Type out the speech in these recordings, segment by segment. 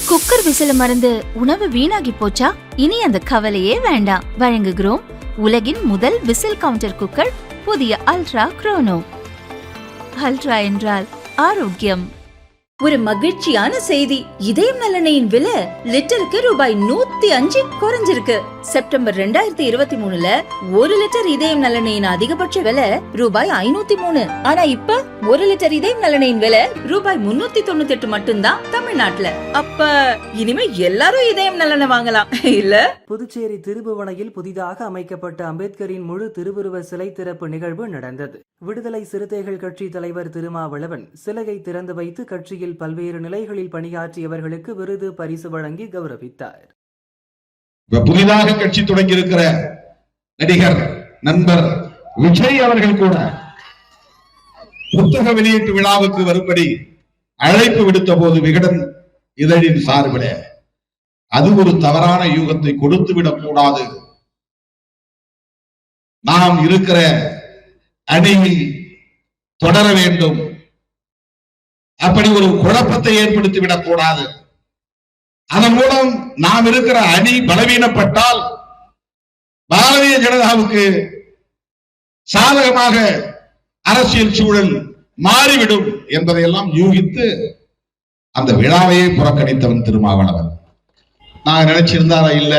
Cooker விசில மறந்து உணவு வீணாகி போச்சா? இனி அந்த கவலையே வேண்டாம். வழங்குகிறோம் உலகின் முதல் விசில் கவுண்டர் குக்கர், புதிய அல்ட்ரா குரோனோ. அல்ட்ரா என்றால் ஆரோக்கியம். ஒரு மகிழ்ச்சியான செய்தி. இதயம் நல்லெண்ணெயின் விலை லிட்டருக்கு ரூபாய் 105 குறைஞ்சிருக்கு. செப்டம்பர் 2023ல 1 லிட்டர் இதயம் நல்லெண்ணெயின் அதிகபட்ச விலை ரூபாய் 503. ஆனா இப்ப 1 லிட்டர் இதயம் நல்லெண்ணெயின் விலை ரூபாய் 398 மட்டும்தான் தமிழ்நாட்டுல. அப்ப இனிமே எல்லாரும் இதயம் நல்லெண்ணெய் வாங்கலாம் இல்ல? புதுச்சேரி திருபுவனையில் புதிதாக அமைக்கப்பட்ட அம்பேத்கரின் முழு திருவுருவ சிலை திறப்பு நிகழ்வு நடந்தது. விடுதலை சிறுத்தைகள் கட்சி தலைவர் திருமாவளவன் சிலையை திறந்து வைத்து கட்சியில் பல்வேறு நிலைகளில் பணியாற்றியவர்களுக்கு விருது பரிசு வழங்கி கௌரவித்தார். புதிதாக கட்சி தொடங்கி இருக்கிற நடிகர் நண்பர் விஜய் அவர்கள் கூட புத்தக வெளியீட்டு விழாவுக்கு வரும்படி அழைப்பு விடுத்த போது விகடன் இதழின் சார்பில் அது ஒரு தவறான யூகத்தை கொடுத்துவிடக் கூடாது, நாம் இருக்கிற அணியில் தொடர வேண்டும், அப்படி ஒரு குழப்பத்தை ஏற்படுத்திவிடக் கூடாது, அதன் மூலம் நாம் இருக்கிற அணி பலவீனப்பட்டால் பாரதிய ஜனதாவுக்கு சாதகமாக அரசியல் சூழல் மாறிவிடும் என்பதையெல்லாம் யூகித்து அந்த விழாவையே புறக்கணித்தவன் திருமாவளவன். நான் நினைச்சிருந்தாரா இல்ல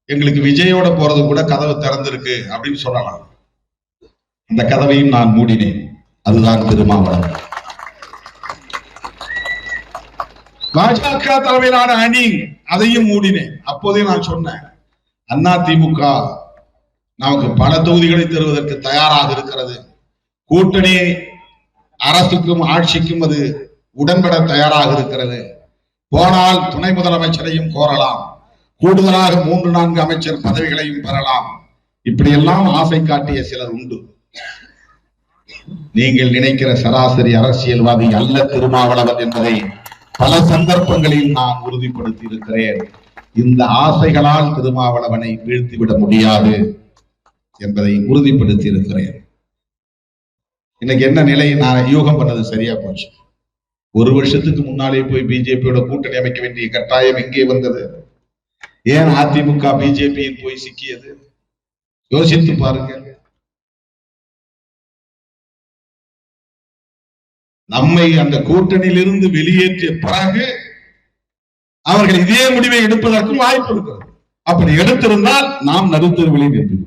எங்களுக்கு விஜயோட போறது கூட கதவு திறந்திருக்கு அப்படின்னு சொல்லலாம். அந்த கதவையும் நான் மூடினேன். அதுதான் திருமாவளவன். பாஜக தலைமையிலான அணி, அதையும் மூடினேன். அப்போதே நான் சொன்னேன், அதிமுக நமக்கு பல தொகுதிகளை தருவதற்கு தயாராக இருக்கிறது, கூட்டணி அரசுக்கும் ஆட்சிக்கும் அது உடன்பட தயாராக இருக்கிறது, போனால் துணை முதலமைச்சரையும் கோரலாம், கூடுதலாக 3-4 அமைச்சர் பதவிகளையும் பெறலாம், இப்படியெல்லாம் ஆசை காட்டிய சிலர் உண்டு. நீங்கள் நினைக்கிற சராசரி அரசியல்வாதி அல்ல திருமாவளவன் என்பதை பல சந்தர்ப்பங்களில் நான் உறுதிப்படுத்தி இருக்கிறேன். இந்த ஆசைகளால் திருமாவளவனை வீழ்த்திவிட முடியாது என்பதை உறுதிப்படுத்தி இருக்கிறேன். இன்னைக்கு என்ன நிலை? நான் யூகம் பண்ணது சரியா போச்சு. 1 வருஷத்துக்கு முன்னாலே போய் பிஜேபியோட கூட்டணி அமைக்க வேண்டிய கட்டாயம் எங்கே வந்தது? ஏன் அதிமுக பிஜேபியில் போய் சிக்கியது? யோசித்து பாருங்க. நம்மை அந்த கூட்டணியிலிருந்து வெளியேற்றிய பிறகு அவர்கள் இதே முடிவை எடுப்பதற்கும் வாய்ப்பு இருக்கிறது. அப்படி எடுத்திருந்தால் நாம் நடுத்தருவிலே நின்று